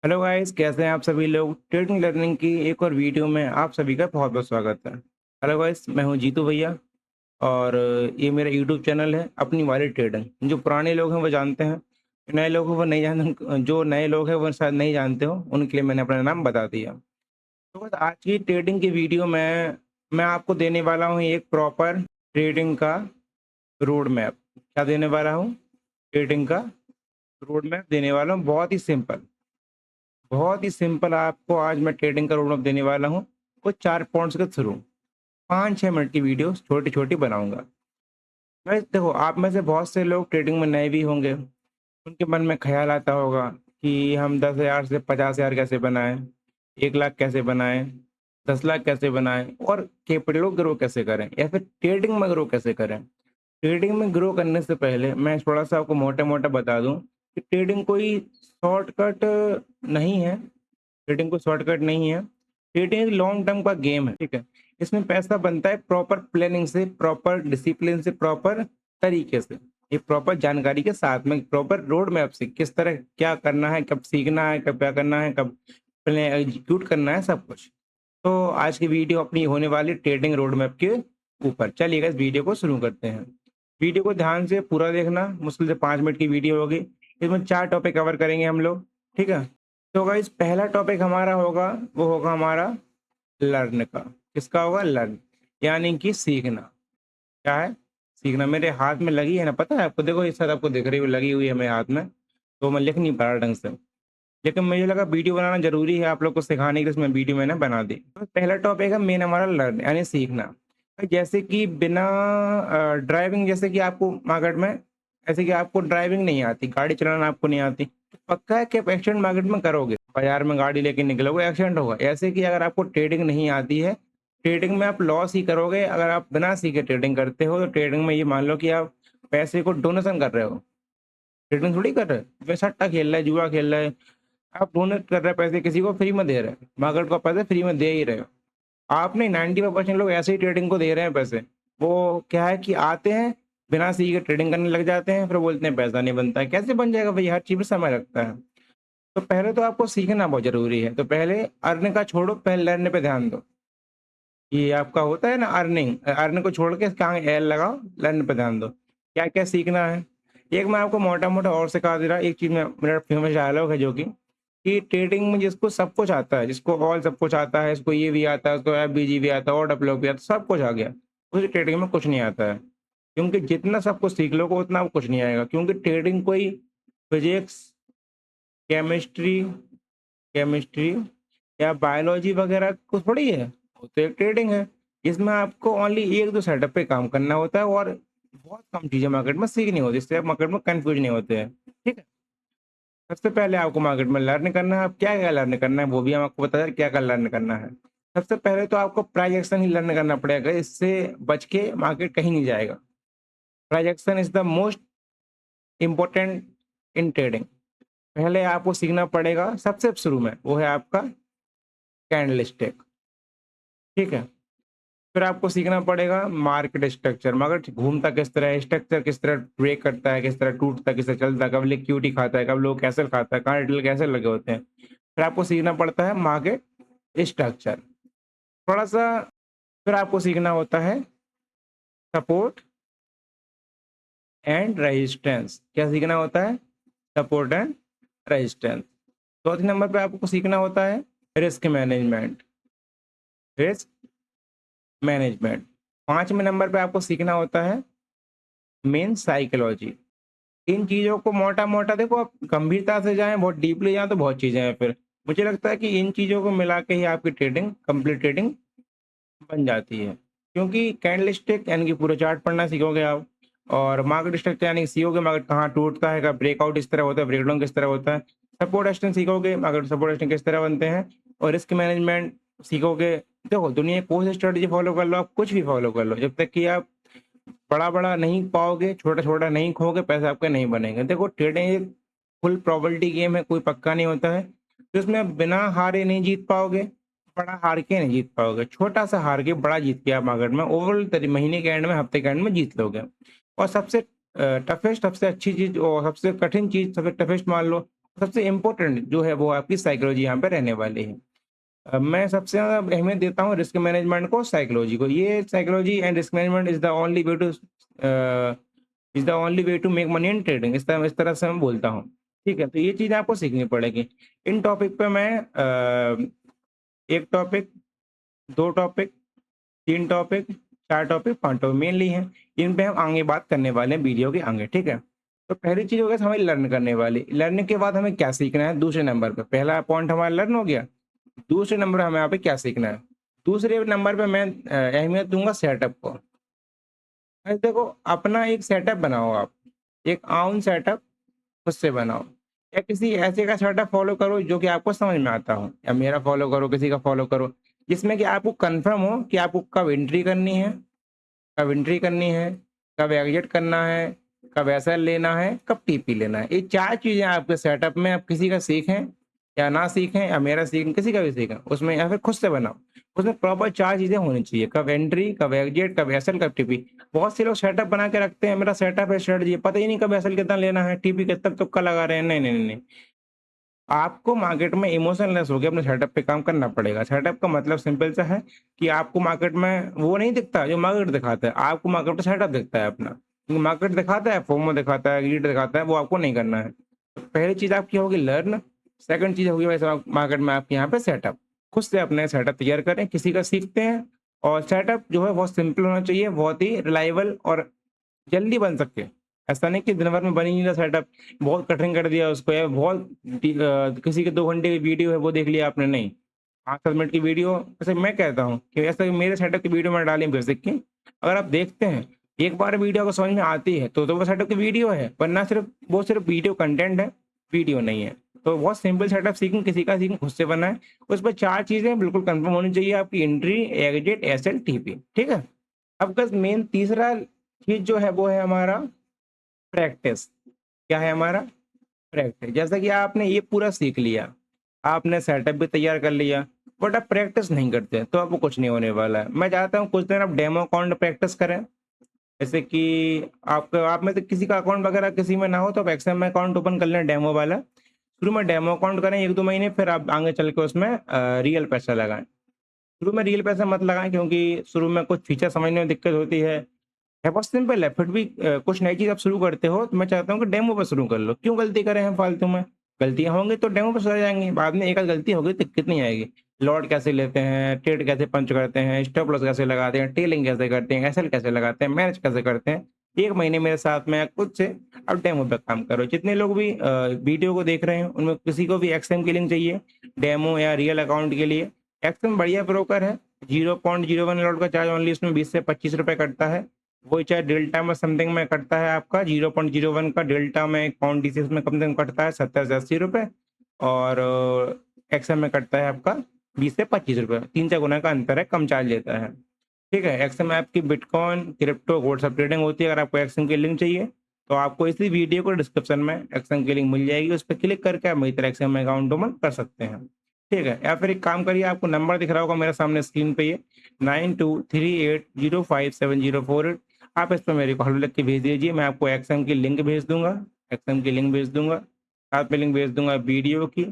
Hello guys, कैसे हैं आप सभी लोग। ट्रेडिंग लर्निंग की एक और वीडियो में आप सभी का बहुत बहुत स्वागत है। हेलो गाइस, मैं हूं जीतू भैया और ये मेरा यूट्यूब चैनल है अपनी वाली ट्रेडिंग। जो पुराने लोग हैं वो जानते हैं, नए लोग हैं वो नहीं जानते। जो नए लोग हैं वो शायद नहीं जानते हो, उनके लिए मैंने अपना नाम बता दिया। तो बस आज की ट्रेडिंग की वीडियो में मैं आपको देने वाला हूँ एक प्रॉपर ट्रेडिंग का रोड मैप। क्या देने वाला हूँ? ट्रेडिंग का रोड मैप देने वाला हूँ। बहुत ही सिंपल आपको आज मैं ट्रेडिंग का रोडमैप देने वाला हूँ। कुछ 4 पॉइंट्स के थ्रू 5-6 मिनट की वीडियो छोटी-छोटी बनाऊँगा। गाइस देखो, आप में से बहुत से लोग ट्रेडिंग में नए भी होंगे। उनके मन में ख़्याल आता होगा कि हम 10,000 से 50,000 कैसे बनाएँ, 1 लाख कैसे बनाएँ, 10 लाख कैसे बनाएँ और कैपिटल को ग्रो कैसे करें या फिर ट्रेडिंग में ग्रो कैसे करें। ट्रेडिंग में ग्रो करने से पहले मैं थोड़ा-सा आपको मोटा-मोटा बता दूँ कि ट्रेडिंग कोई शॉर्टकट नहीं है। ट्रेडिंग कोई शॉर्टकट नहीं है। ट्रेडिंग लॉन्ग टर्म का गेम है, ठीक है? इसमें पैसा बनता है प्रॉपर प्लानिंग से, प्रॉपर डिसिप्लिन से, प्रॉपर तरीके से। एक प्रॉपर जानकारी के साथ में, प्रॉपर रोड मैप से किस तरह क्या करना है, कब सीखना है, कब क्या करना है, कब प्ले एग्जीक्यूट करना है, सब कुछ। तो आज की वीडियो अपनी होने वाली ट्रेडिंग रोड मैप के ऊपर। चलिए इस वीडियो को शुरू करते हैं। वीडियो को ध्यान से पूरा देखना, मुश्किल से 5 मिनट की वीडियो होगी। इसमें 4 टॉपिक कवर करेंगे हम लोग, ठीक है? तो गाइस पहला टॉपिक हमारा होगा, वो होगा हमारा लर्न का। किसका होगा? लर्न, यानी कि सीखना। क्या है? सीखना। मेरे हाथ में लगी है ना, पता है आपको? देखो ये शायद आपको दिख रही है, लगी हुई है मेरे हाथ में, तो मैं लिख नहीं पा रहा ढंग से। लेकिन मुझे लगा वीडियो बनाना ज़रूरी है आप लोग को सिखाने के लिए, इसमें वीडियो मैंने बना दी। तो पहला टॉपिक है मेन हमारा लर्न, यानी सीखना। जैसे कि बिना ड्राइविंग, जैसे कि आपको मार्केट में, ऐसे कि आपको ड्राइविंग नहीं आती, गाड़ी चलाना आपको नहीं आती, तो पक्का है कि आप एक्सीडेंट मार्केट में करोगे। बाज़ार में गाड़ी लेके निकलोगे, एक्सीडेंट होगा। ऐसे कि अगर आपको ट्रेडिंग नहीं आती है, ट्रेडिंग में आप लॉस ही करोगे। अगर आप बिना सीखे ट्रेडिंग करते हो, तो ट्रेडिंग में ये मान लो कि आप पैसे को डोनेशन कर रहे हो। ट्रेडिंग थोड़ी कर रहे हो। वे सट्टा खेल रहा है, जुआ खेल रहा है। आप डोनेट कर रहे हैं पैसे, किसी को फ्री में दे रहे हैं। मार्केट को पैसे फ्री में दे ही रहे हो। आप नहीं, 95% लोग ऐसे ही ट्रेडिंग को दे रहे हैं पैसे। वो क्या है कि आते हैं, बिना सीखे ट्रेडिंग करने लग जाते हैं, फिर बोलते हैं पैसा नहीं बनता है। कैसे बन जाएगा भई? हर चीज़ में समय लगता है। तो पहले तो आपको सीखना बहुत ज़रूरी है। तो पहले अर्न का छोड़ो, पहले लर्न पे ध्यान दो। ये आपका होता है ना अर्निंग, अर्न को छोड़ के कहाँ एल लगाओ, लर्न पे ध्यान दो। क्या-क्या सीखना है? एक मैं आपको मोटा-मोटा और सिखा दे रहा, एक चीज़ में मेरा फेमस डायलॉग है जो कि ट्रेडिंग में जिसको सब कुछ आता है, जिसको ऑल सब कुछ आता है, इसको ये भी आता है, उसको एफबीजी भी आता है, ऑर्डर भी आता है, सब कुछ आ गया। उसे ट्रेडिंग में कुछ नहीं आता है। क्योंकि जितना सब कुछ सीख लोगे उतना आपको कुछ नहीं आएगा। क्योंकि ट्रेडिंग कोई फिजिक्स, केमिस्ट्री केमिस्ट्री या बायोलॉजी वगैरह कुछ थोड़ी है। वो तो एक ट्रेडिंग है। इसमें आपको ओनली 1-2 सेटअप पे काम करना होता है और बहुत कम चीज़ें मार्केट में सीखनी होती है, इससे आप मार्केट में कन्फ्यूज़ नहीं होते हैं। ठीक है? सबसे पहले आपको मार्केट में लर्न करना है। अब क्या-क्या लर्न करना है वो भी हम आपको बता दें क्या-क्या लर्न करना है। सबसे पहले तो आपको प्राइस एक्शन ही लर्न करना पड़ेगा, इससे बच के मार्केट कहीं नहीं जाएगा। Price action is the most important in trading. पहले आपको सीखना पड़ेगा सबसे शुरू में, वो है आपका कैंडलस्टिक, ठीक है? फिर आपको सीखना पड़ेगा मार्केट स्ट्रक्चर। मार्केट घूमता किस तरह है, स्ट्रक्चर किस तरह ब्रेक करता है, किस तरह टूटता है, किस तरह चलता है, कब लिक्विडिटी खाता है, कब लोग कैसे खाता है, कहाँ रिटेल कैसे लगे होते हैं। फिर आपको सीखना पड़ता है मार्केट स्ट्रक्चर। थोड़ा-सा फिर आपको सीखना होता है सपोर्ट एंड रेजिस्टेंस। क्या सीखना होता है? Support and resistance. चौथे नंबर पे आपको सीखना होता है रिस्क मैनेजमेंट, रिस्क मैनेजमेंट। 5वें नंबर पे आपको सीखना होता है मेन साइकोलॉजी। इन चीज़ों को मोटा-मोटा देखो, आप गंभीरता से जाएँ, बहुत डीपली जाएँ तो बहुत चीज़ें हैं फिर। मुझे लगता है कि इन चीज़ों को मिला के ही आपकी ट्रेडिंग, कंप्लीट ट्रेडिंग बन जाती है। क्योंकि कैंडलस्टिक यानी कि पूरा चार्ट पढ़ना सीखोगे आप, और मार्केट स्ट्रक्चर यानी कि सीखोगे मार्केट कहाँ टूटता है, कब ब्रेकआउट इस तरह होता है, ब्रेकडाउन किस तरह होता है। सपोर्ट एक्शन सीखोगे, मार्केट सपोर्ट एक्शन किस तरह बनते हैं, और रिस्क मैनेजमेंट सीखोगे। देखो दुनिया की कोई सी स्ट्रेटजी फॉलो कर लो, आप कुछ भी फॉलो कर लो, जब तक कि आप बड़ा-बड़ा नहीं पाओगे, छोटा-छोटा नहीं खोओगे, पैसे आपके नहीं बनेंगे। देखो ट्रेडिंग एक फुल प्रोबेबिलिटी गेम है, कोई पक्का नहीं होता है। तो इसमें आप बिना हारे नहीं जीत पाओगे, बड़ा हार के नहीं जीत पाओगे। छोटा-सा हार के बड़ा जीत के आप मार्केट में ओवरऑल महीने के एंड में, हफ्ते के एंड में जीत लोगे। और सबसे टफेस्ट, सबसे अच्छी चीज़ और सबसे कठिन चीज़, सबसे टफेस्ट मान लो, सबसे इम्पोर्टेंट जो है वो आपकी साइकोलॉजी यहाँ पे रहने वाली है। मैं सबसे ज़्यादा अहमियत देता हूँ रिस्क मैनेजमेंट को, साइकोलॉजी को। ये psychology and risk management is the only way to make money in trading, इस तरह से मैं बोलता हूँ। ठीक है? तो ये चीज़ें आपको सीखनी पड़ेगी। इन टॉपिक पे मैं 1 topic, 2 topic, 3 topic, 4 topic, 5 topic mainly हैं। इन पे हम आगे बात करने वाले हैं वीडियो के आगे, ठीक है? तो पहली चीज़ हो गया हमें लर्न करने वाली। लर्निंग के बाद हमें क्या सीखना है दूसरे नंबर पे। पहला पॉइंट हमारा लर्न हो गया, दूसरे नंबर पे हमें यहाँ पे क्या सीखना है। दूसरे नंबर पे मैं अहमियत दूँगा सेटअप को। देखो अपना एक सेटअप बनाओ आप, एक ओन सेटअप खुद से बनाओ या किसी ऐसे का सेटअप फॉलो करो जो कि आपको समझ में आता हो, या मेरा फॉलो करो, किसी का फॉलो करो, जिसमें कि आपको कंफर्म हो कि आपको कब एंट्री करनी है, कब एंट्री करनी है, कब एग्जिट करना है, कब एसएल लेना है, कब टीपी लेना है। ये 4 चीज़ें आपके सेटअप में आप किसी का सीखें या ना सीखें या मेरा सीखें, किसी का भी सीखें, उसमें या फिर खुद से बनाओ। उसमें प्रॉपर 4 चीज़ें होनी चाहिए, कब एंट्री, कब एग्जिट, कब एसएल, कब टीपी। बहुत से लोग सेटअप बना के रखते हैं, मेरा सेटअप है, स्ट्रेटजी है, पता ही नहीं कब एसएल कितना लेना है, टीपी कितना तुक्का लगा रहे हैं। नहीं, नहीं, नहीं, नहीं। आपको मार्केट में इमोशनलेस होके अपने सेटअप पे काम करना पड़ेगा। सेटअप का मतलब सिंपल सा है कि आपको मार्केट में वो नहीं दिखता जो मार्केट दिखाता है, आपको मार्केट पे सेटअप दिखता है अपना। क्योंकि मार्केट दिखाता है, फोमो दिखाता है, लीड दिखाता है, वो आपको नहीं करना है। तो पहली चीज़ आपकी होगी लर्न, सेकंड चीज़ होगी वैसे मार्केट में आपके यहाँ पे सेटअप। खुद से अपने सेटअप तैयार करें, किसी का सीखते हैं और सेटअप जो है बहुत सिंपल होना चाहिए, बहुत ही रिलायबल और जल्दी बन सके। ऐसा नहीं कि दिन भर में बन ही नहीं रहा सेटअप, बहुत कठिन कर दिया उसको या बहुत किसी के 2 घंटे की वीडियो है वो देख लिया आपने, नहीं। 5-7 मिनट की वीडियो वैसे मैं कहता हूँ कि ऐसा मेरे सेटअप की वीडियो मैंने डाली बेसिक की, अगर आप देखते हैं, एक बार वीडियो आपको समझ में आती है तो वो सेटअप की वीडियो है, वरना सिर्फ वीडियो कंटेंट है, वीडियो नहीं है। तो बहुत सिंपल सेटअप सीखें, किसी का सीखें, खुद से बनाएँ। उस पे 4 चीज़ें बिल्कुल कंफर्म होनी चाहिए आपकी एंट्री, एग्जिट, एसएल, टीपी, ठीक है? अब बस मेन तीसरा चीज़ जो है वो है हमारा प्रैक्टिस। क्या है हमारा? प्रैक्टिस। जैसा कि आपने ये पूरा सीख लिया, आपने सेटअप भी तैयार कर लिया, बट आप प्रैक्टिस नहीं करते, तो आपको कुछ नहीं होने वाला है। मैं चाहता हूँ कुछ दिन आप डेमो अकाउंट प्रैक्टिस करें। जैसे कि आपका आप में से किसी का अकाउंट वगैरह किसी में ना हो तो आप एक्सेल में अकाउंट ओपन कर लें डेमो वाला। शुरू में डेमो अकाउंट करें 1-2 महीने, फिर आप आगे चल के उसमें रियल पैसा लगाएँ। शुरू में रियल पैसा मत लगाएँ क्योंकि शुरू में कुछ फीचर समझने में दिक्कत होती है बहुत सिंपल है, फिर भी कुछ नई चीज़ आप शुरू करते हो तो मैं चाहता हूँ कि डेमो पे शुरू कर लो। क्यों गलती करें हम फालतू में? गलतियाँ होंगी तो डेमो पे सुधर जाएँगी, बाद में एक आध गलती होगी तो दिक्कत नहीं आएगी। लॉट कैसे लेते हैं, ट्रेड कैसे पंच करते हैं, स्टॉप लॉस कैसे लगाते हैं, टेलिंग कैसे करते हैं, एसएल कैसे लगाते हैं, मैनेज कैसे करते हैं। 1 महीने मेरे साथ में खुद से आप डेमो पे काम करो। जितने लोग भी वीडियो को देख रहे हैं उनमें किसी को भी एक्सएम की लिंक चाहिए, डेमो या रियल अकाउंट के लिए, एक्सएम बढ़िया ब्रोकर है। 0.01 लॉट का चार्ज ओनली इसमें 20 से 25 रुपए कटता है। वही चाहे डेल्टा में समथिंग में कटता है आपका 0.01 का डेल्टा में पाउंड डीसीएस में कम से कम कटता है 70 से 80 रुपए और एक्सएम में कटता है आपका 20 से 25 रुपए, 3-4 गुना का अंतर है, कम चार्ज लेता है। ठीक है, एक्सएम में आपकी बिटकॉइन, क्रिप्टो, गोल्ड सब ट्रेडिंग होती है। अगर आपको एक्सएम की लिंक चाहिए तो आपको इसी वीडियो को डिस्क्रिप्शन में एक्सएम की लिंक मिल जाएगी, उस पर क्लिक करके आप मेरी तरह एक्सएम में अकाउंट ओपन कर सकते हैं। ठीक है, या फिर एक काम करिए, आपको नंबर दिख रहा होगा मेरे सामने स्क्रीन पे, ये 9238057048। आप इस पे मेरे को हेलो लिख के भेज दीजिए, मैं आपको एक्सएम की लिंक भेज दूंगा, एक्सएम की लिंक भेज दूंगा, साथ में लिंक भेज दूंगा वीडियो की,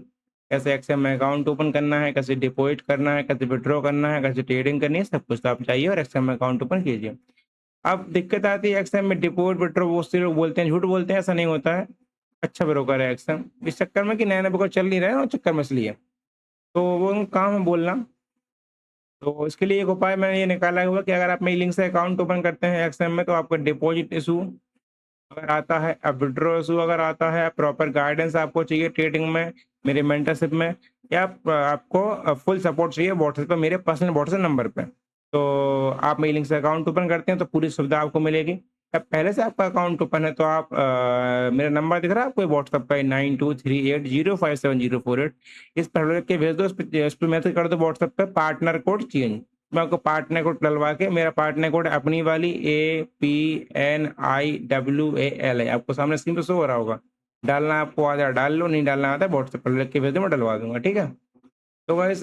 कैसे एक्सएम में अकाउंट ओपन करना है, कैसे डिपॉजिट करना है, कैसे विड्रॉ करना है, कैसे ट्रेडिंग करनी है, सब कुछ। तो आप जाइए और एक्सएम में अकाउंट ओपन कीजिए। अब दिक्कत आती है एक्सएम में डिपॉजिट विड्रॉ, बहुत से लोग बोलते हैं, झूठ बोलते हैं, ऐसा नहीं होता है। अच्छा ब्रोकर है एक्सएम, इस चक्कर में कि नया नया ब्रोकर चल नहीं रहा है ना, उस चक्कर में इसलिए तो वो काम है बोलना। तो इसके लिए एक उपाय मैंने ये निकाला हुआ कि अगर आप मेरी लिंक से अकाउंट ओपन करते हैं एक्सएम में तो आपको डिपॉजिट इशू अगर आता है, अब विड्रॉ इशू अगर आता है, प्रॉपर गाइडेंस आपको चाहिए ट्रेडिंग में, मेरे मेंटरशिप में, या आपको फुल सपोर्ट चाहिए व्हाट्सएप पे, मेरे पर्सनल व्हाट्सएप नंबर पे, तो आप मेरी लिंक से अकाउंट ओपन करते हैं तो पूरी सुविधा आपको मिलेगी। अब पहले से आपका अकाउंट ओपन है तो आप मेरा नंबर दिख रहा है आपको व्हाट्सएप का 9238057048, इस पर हेलो लिख के भेज दो, इस पर मैसेज कर दो व्हाट्सएप पे पार्टनर कोड चेंज। मैं आपको पार्टनर कोड डलवा के, मेरा पार्टनर कोड अपनी वाली APNIWAL है, आपको सामने स्क्रीन पे शो हो रहा होगा। डालना आपको आता है डाल लो, नहीं डालना आता है व्हाट्सएप पर लिख के भेज दो, मैं डलवा दूंगा। ठीक है, तो वैस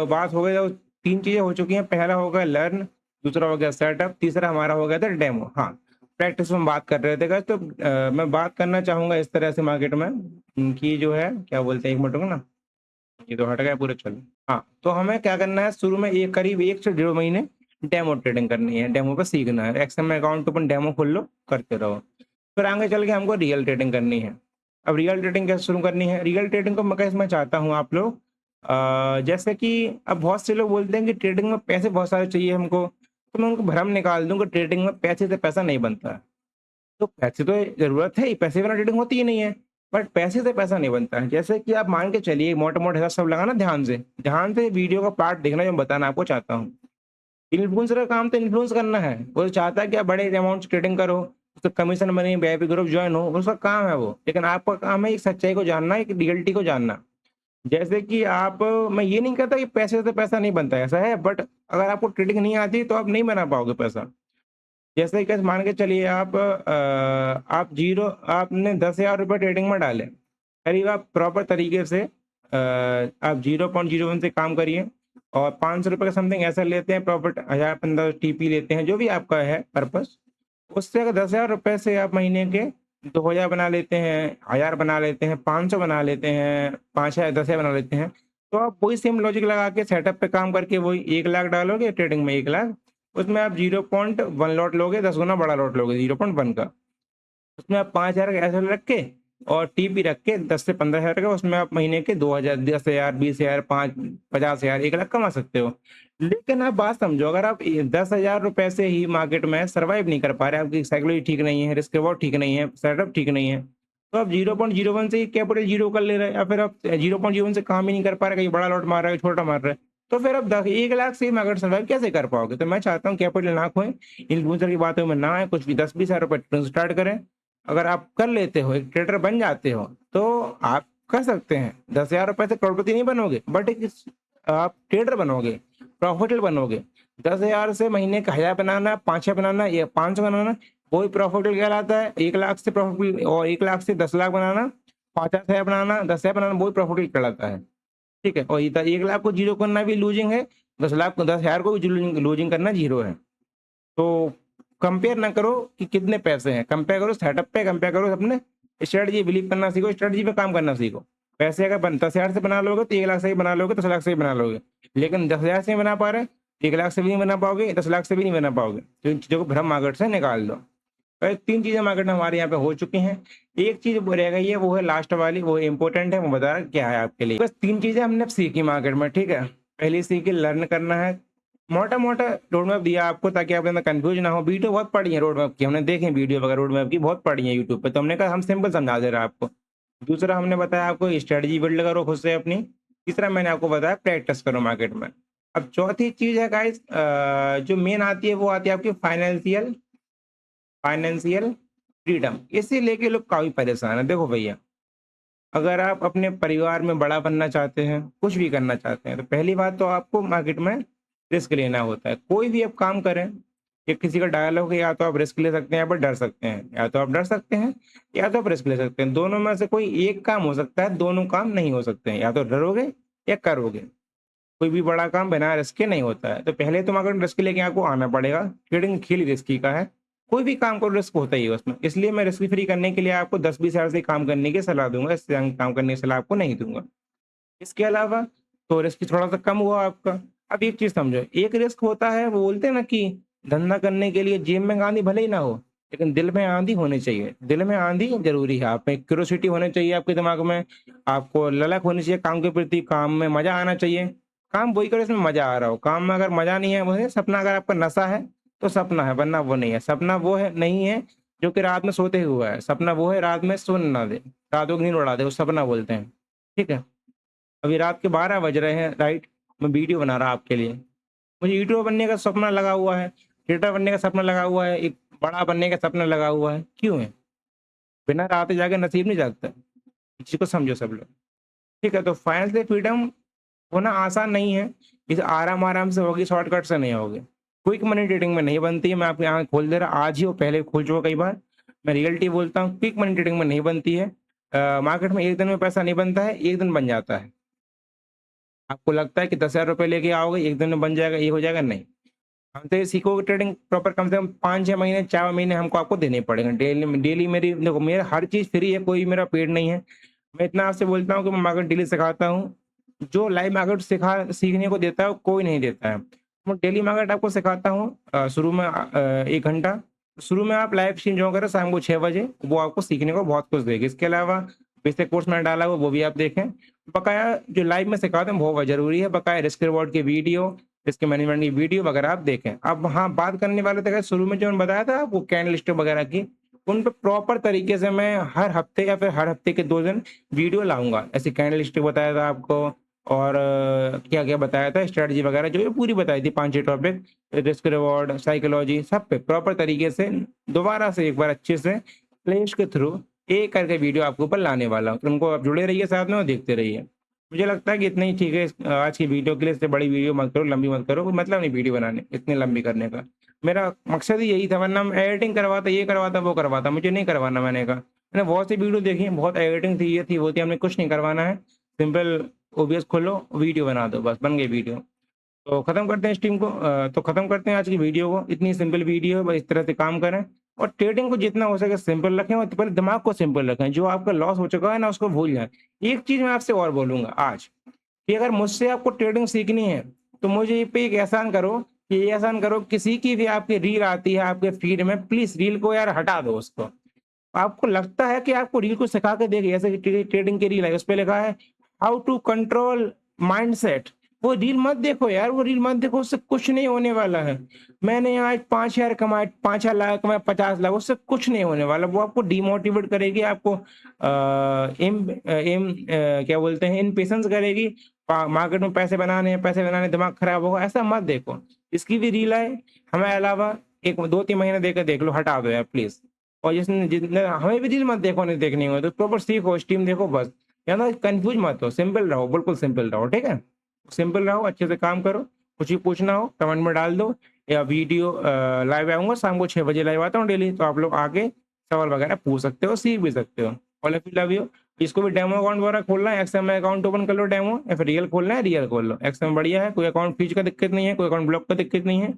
बात हो गई, तो 3 चीजें हो चुकी हैं। पहला हो गया लर्न, दूसरा हो गया सेटअप, तीसरा हमारा हो गया था डेमो। हाँ, प्रैक्टिस में बात कर रहे थे guys, तो मैं बात करना चाहूँगा इस तरह से मार्केट में कि जो है क्या बोलते हैं, 1 मिनट रुको ना, ये तो हट गया पूरे, चलो। हाँ, तो हमें क्या करना है, शुरू में एक करीब 1 से 1.5 महीने डेमो ट्रेडिंग करनी है, डेमो पे सीखना है। एक्सेल में अकाउंट ओपन डेमो खोल लो, करते रहो। फिर आगे चल के हमको रियल ट्रेडिंग करनी है। अब रियल ट्रेडिंग कैसे शुरू करनी है? रियल ट्रेडिंग को मैं कैसे मैं चाहता हूँ आप लोग जैसे कि अब बहुत से लोग बोलते हैं कि ट्रेडिंग में पैसे बहुत सारे चाहिए हमको, तो मैं उनको भ्रम निकाल दूँ कि ट्रेडिंग में पैसे से पैसा नहीं बनता है। तो पैसे तो ज़रूरत है ही, पैसे बिना ट्रेडिंग होती ही नहीं है, बट पैसे से पैसा नहीं बनता है। जैसे कि आप मान के चलिए, मोटे-मोटे हिसाब सब लगाना ध्यान से वीडियो का पार्ट देखना जो मैं बताना आपको चाहता हूँ। इन्फ्लुएंसर का काम तो इन्फ्लुएंस करना है, वो तो चाहता है कि आप बड़े अमाउंट से ट्रेडिंग करो, उससे कमीशन बने, वीआईपी ग्रुप जॉइन हो, उसका काम है वो। लेकिन आपका काम है एक सच्चाई को जानना, एक रियलिटी को जानना। जैसे कि आप मैं ये नहीं कहता कि पैसे से पैसा नहीं बनता है, ऐसा है, बट अगर आपको ट्रेडिंग नहीं आती तो आप नहीं बना पाओगे पैसा। जैसे कि मान के चलिए आप जीरो आपने 10,000 रुपये ट्रेडिंग में डाले, करीब आप प्रॉपर तरीके से आप 0.01 से काम करिए और 500 रुपये का समथिंग ऐसा लेते हैं, प्रॉफिट 1000-1500 टीपी लेते हैं, जो भी आपका है पर्पस। उससे अगर 10,000 रुपये से आप महीने के 2,000 बना लेते हैं, 1000 बना लेते हैं, 500 बना लेते हैं, 5,000 10,000 बना लेते हैं, तो आप वही सेम लॉजिक लगा के सेटअप पे काम करके वही 1 लाख डालोगे ट्रेडिंग में, 1 लाख, उसमें आप 0.1 लॉट लोगे, 10 गुना बड़ा लॉट लोगे 0.1 का। उसमें आप 5,000 का ऐसे रख के और टीपी रख के 10 से 15,000 का, उसमें आप महीने के 2,000, 10,000, 20,000, 50,000, 1 लाख कमा सकते हो। लेकिन आप बात समझो, अगर आप 10,000 रुपए से ही मार्केट में सर्वाइव नहीं कर पा रहे, आपकी साइकोलॉजी ठीक नहीं है, रिस्क रिवॉर्ड ठीक नहीं है, सेटअप ठीक नहीं है, तो आप 0.01 से ही कैपिटल जीरो कर ले रहे हैं, या फिर आप 0.01 से काम ही नहीं कर पा रहे, कहीं बड़ा लॉट मार रहे हो, छोटा मार रहे हैं, तो फिर आप 1 लाख से ही मार्केट सर्वाइव कैसे कर पाओगे? तो मैं चाहता हूँ कैपिटल ना खोएं, इन्फ्लुएंसर की बातों में ना आए, कुछ भी 10-20 हज़ार रुपए स्टार्ट करें। अगर आप कर लेते हो, एक ट्रेडर बन जाते हो, तो आप कर सकते हैं। 10,000 रुपए से करोड़पति नहीं बनोगे, बट एक आप ट्रेडर बनोगे, प्रॉफिटेबल बनोगे। 10,000 से महीने का 1,000 बनाना, 5-6 बनाना या 500 बनाना, वही प्रॉफिटेबल कहलाता है। 1 लाख से प्रॉफिटेबल और 1 लाख से 10 लाख बनाना, 50,000 बनाना, 10,000 बनाना, वही प्रॉफिटेबल कहलाता है। ठीक है? और 1 लाख को जीरो करना भी लूजिंग है, 10 लाख को 10,000 को भी लूजिंग करना जीरो है। तो कंपेयर ना करो कि कितने पैसे हैं, कंपेयर करो सेटअप पे, कंपेयर करो अपने स्ट्रेटजी, बिलीव करना सीखो, स्ट्रेटजी पे काम करना सीखो। पैसे अगर 10,000 से बना लोगे तो 1 लाख से ही बना लोगे, 10 लाख से ही बना लोगे। लेकिन 10,000 से नहीं बना पा रहे, 1 लाख से भी नहीं बना पाओगे, 10 लाख से भी नहीं बना पाओगे। तो इन चीज़ों को भ्रम मार्केट से निकाल दो। और 3 चीज़ें मार्केट में हमारे यहाँ पे हो चुकी हैं। एक चीज़ वो रह गई है, वो है लास्ट वाली, वो इम्पोर्टेंट है, वो बता रहा क्या है आपके लिए। बस 3 चीज़ें हमने सीखी मार्केट में, ठीक है? पहली सीखी लर्न करना है, मोटा-मोटा रोड मैप दिया आपको ताकि आपके अंदर कन्फ्यूज़न ना हो। वीडियो बहुत पड़ी है रोड मैप की, हमने देखी वीडियो वगैरह रोड मैप की बहुत पड़ी है यूट्यूब पे, तो हमने कहा हम सिंपल समझा दे रहे हैं आपको। दूसरा हमने बताया आपको स्ट्रेटजी बिल्ड करो खुद से अपनी। तीसरा मैंने आपको बताया प्रैक्टिस करो मार्केट में। अब चौथी चीज़ है गाइस जो मेन आती है, वो आती है आपकी फाइनेंशियल फाइनेंशियल फ्रीडम। इसे लेके लोग काफ़ी परेशान हैं। देखो भैया, अगर आप अपने परिवार में बड़ा बनना चाहते हैं, कुछ भी करना चाहते हैं, तो पहली बात तो आपको मार्केट में रिस्क लेना होता है। कोई भी आप काम करें, ये किसी का डायलॉग है, या तो आप रिस्क ले सकते हैं या फिर डर सकते हैं। या तो आप डर सकते हैं या तो आप रिस्क ले सकते हैं। दोनों में से कोई एक काम हो सकता है, दोनों काम नहीं हो सकते हैं। या तो डरोगे या करोगे। कोई भी बड़ा काम बिना रिस्क के नहीं होता है। तो पहले तो मार्केट में रिस्क लेके आपको आना पड़ेगा। ट्रेडिंग खेल ही रिस्की का है। कोई भी काम करो रिस्क होता ही है उसमें। इसलिए मैं रिस्क फ्री करने के लिए आपको 10-20 हज़ार से काम करने की सलाह दूँगा, इससे काम करने की सलाह आपको नहीं दूँगा। इसके अलावा तो रिस्क थोड़ा-सा कम हुआ आपका। अब एक चीज़ समझो, एक रिस्क होता है, वो बोलते हैं ना कि धंधा करने के लिए जेब में आंधी भले ही ना हो, लेकिन दिल में आंधी होनी चाहिए। दिल में आंधी ज़रूरी है। आप में क्यूरियोसिटी होनी चाहिए आपके दिमाग में, आपको ललक होनी चाहिए काम के प्रति, काम में मज़ा आना चाहिए। काम वही करो जिसमें मज़ा आ रहा हो। काम में अगर मज़ा नहीं है, वो है सपना, अगर आपका नशा है, तो सपना है, वरना वो नहीं है। सपना वो है नहीं है जो कि रात में सोते हुए है। सपना वो है रात में सोने ना दे, रातों की नींद उड़ा दे, वो सपना बोलते हैं। ठीक है? अभी रात के 12 बज रहे हैं, राइट? मैं वीडियो बना रहा आपके लिए। मुझे यूट्यूबर बनने का सपना लगा हुआ है, क्रिएटर बनने का सपना लगा हुआ है, एक बड़ा बनने का सपना लगा हुआ है। क्यों है? बिना रात जागे नसीब नहीं जागता। इस चीज़ को समझो सब लोग। ठीक है? तो फाइनेंशियल फ्रीडम होना आसान नहीं है। इसे आराम-आराम से होगी, शॉर्टकट से नहीं होगी। क्विक मनी ट्रेडिंग में नहीं बनती है। मैं आपकी आँख खोल दे रहा, आज ही और पहले खोल चुका कई बार। मैं रियलिटी बोलता हूँ, क्विक मनी ट्रेडिंग में नहीं बनती है। मार्केट में एक दिन में पैसा नहीं बनता है, एक दिन बन जाता है। आपको लगता है कि 10,000 रुपए लेके आओगे, एक दिन में बन जाएगा, ये हो जाएगा, नहीं। हमसे सीखोगे ट्रेडिंग प्रॉपर कम से कम 5-6 महीने 4 महीने हमको आपको देने पड़ेंगे। डेली मेरी देखो मेरा हर चीज़ फ्री है, कोई मेरा पेड नहीं है। मैं इतना आपसे बोलता हूँ कि मैं मार्केट डेली सिखाता हूँ। जो लाइव मार्केट सीखने को देता है वो कोई नहीं देता है। मैं डेली मार्केट आपको सिखाता हूँ शुरू में 1 घंटा। शुरू में आप लाइव स्ट्रीम जॉइन करें शाम को 6 बजे, वो आपको सीखने को बहुत कुछ देगी। इसके अलावा बेसिक कोर्स मैंने डाला हुआ वो भी आप देखें। बकाया जो लाइव में सिखाते हैं बहुत ज़रूरी है, बकाया रिस्क रिवॉर्ड की वीडियो, रिस्क मैनेजमेंट की वीडियो वगैरह आप देखें। अब हाँ, बात करने वाले थे शुरू में जो मैंने बताया था आपको कैंडल स्टिक वगैरह की, उन पे प्रॉपर तरीके से मैं हर हफ्ते या फिर हर हफ्ते के 2 दिन वीडियो लाऊँगा। ऐसे कैंडल स्टिक बताया था आपको और क्या-क्या बताया था स्ट्रैटेजी वगैरह जो ये पूरी बताई थी 5-6 टॉपिक, रिस्क रिवॉर्ड, साइकोलॉजी सब पे प्रॉपर तरीके से दोबारा से एक बार अच्छे से प्लेलिस्ट के थ्रू एक करके वीडियो आपके ऊपर लाने वाला हूँ। तो उनको आप जुड़े रहिए साथ में और देखते रहिए। मुझे लगता है कि इतना ही ठीक है आज की वीडियो के लिए। इससे बड़ी वीडियो मत करो, लंबी मत करो, कोई मतलब नहीं वीडियो बनाने इतनी लंबी करने का। मेरा मकसद ही यही था, वरना मैं एडिटिंग करवाता, ये करवाता, वो करवाता, मुझे नहीं करवाना मैंने कहा। मैंने बहुत सी वीडियो देखी हैं, बहुत एडिटिंग थी, ये थी, वो थी, हमने कुछ नहीं करवाना है। सिंपल ओबीएस खोलो, वीडियो बना दो, बस बन गई वीडियो। तो खत्म करते हैं स्ट्रीम को तो खत्म करते हैं आज की वीडियो को। इतनी सिंपल वीडियो है, बस इस तरह से काम करें और ट्रेडिंग को जितना हो सके सिंपल रखें और पहले दिमाग को सिंपल रखें। जो आपका लॉस हो चुका है ना उसको भूल जाएँ। एक चीज़ मैं आपसे और बोलूँगा आज कि अगर मुझसे आपको ट्रेडिंग सीखनी है, तो मुझे ये पे एक एहसान करो कि ये एहसान करो, किसी की भी आपकी रील आती है आपके फीड में, प्लीज़ रील को यार हटा दो उसको। आपको लगता है कि आपको रील को सिखा के देगी, जैसे कि ट्रेडिंग की रील है, उसपे लिखा है हाउ टू कंट्रोल माइंडसेट। वो रील मत देखो यार, वो रील मत देखो, उससे कुछ नहीं होने वाला है। मैंने यहाँ आज 5,000 कमाए, 5,000 लाख कमाए, 50 लाख, उससे कुछ नहीं होने वाला। वो आपको डिमोटिवेट करेगी, आपको क्या बोलते हैं, इम्पेशंस करेगी। मार्केट में पैसे बनाने हैं, पैसे बनाने, दिमाग खराब होगा, ऐसा मत देखो। इसकी भी रील है, हमें अलावा एक 2-3 महीने देकर देख लो, हटा दो यार प्लीज़। और जिसने जितने हमें भी रील मत देखो, नहीं देखनी हो तो प्रॉपर सीखो, स्ट्रीम देखो बस। या ना कन्फ्यूज़ मत हो, सिंपल रहो, बिल्कुल सिंपल रहो, ठीक है? सिंपल रहो, अच्छे से काम करो, कुछ भी पूछना हो कमेंट में डाल दो या वीडियो लाइव आऊँगा शाम को 6 बजे लाइव आता हूँ डेली, तो आप लोग आके सवाल वगैरह पूछ सकते हो, सीख भी सकते हो। All of you love you. जिसको भी डेमो अकाउंट वगैरह खोलना है, एक्सएम में अकाउंट ओपन कर लो डेमो, या फिर रियल खोलना है, रियल खोल लो। एक्सएम बढ़िया है, कोई अकाउंट फ्रीज का दिक्कत नहीं है, कोई अकाउंट ब्लॉक का दिक्कत नहीं है।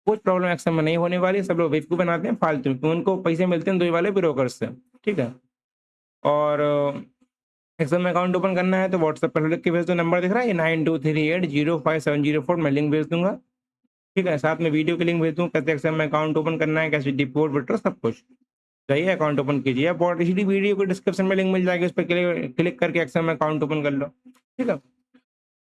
कुछ प्रॉब्लम एक्शन में नहीं होने वाली, सब लोग बेवकूफ़ बनाते हैं फालतू में, उनको पैसे मिलते हैं 2 वाले ब्रोकर से, ठीक है? और एक्सेल में अकाउंट ओपन करना है तो व्हाट्सएप पर लिख के भेज दो, नंबर दिख रहा है ये 9238057704, मैं लिंक भेज दूँगा, ठीक है? साथ में वीडियो की लिंक भेज दूँ, कैसे एक्सेल में अकाउंट ओपन करना है, कैसे डिपोट विथड्रॉ सब कुछ। जाइए अकाउंट ओपन कीजिए, आप और इसी वीडियो को डिस्क्रिप्शन में लिंक मिल जाएगी, उस पे क्लिक करके एक्सेल में अकाउंट ओपन कर लो, ठीक है?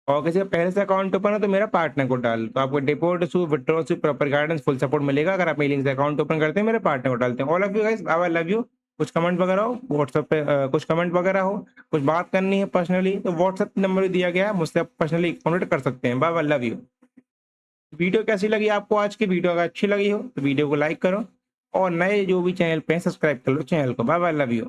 और किसी का पहले से अकाउंट ओपन है तो मेरा पार्टनर को डाल, तो आपको डिपॉजिट से विथड्रॉ से प्रॉपर गाइडेंस फुल सपोर्ट मिलेगा अगर आप मेरी लिंक से अकाउंट ओपन करते हैं, मेरे पार्टनर को डालते हैं। All of you guys, I love you. कुछ कमेंट वगैरह हो व्हाट्सएप पे, कुछ कमेंट वगैरह हो, कुछ बात करनी है पर्सनली, तो व्हाट्सएप नंबर भी दिया गया है, मुझसे आप पर्सनली कॉन्टेक्ट कर सकते हैं। Bye bye, love you. Video कैसी लगी आपको आज की? वीडियो अगर अच्छी लगी हो तो वीडियो को लाइक करो और नए जो भी चैनल पे हैं सब्सक्राइब कर लो चैनल को। Bye bye, love you.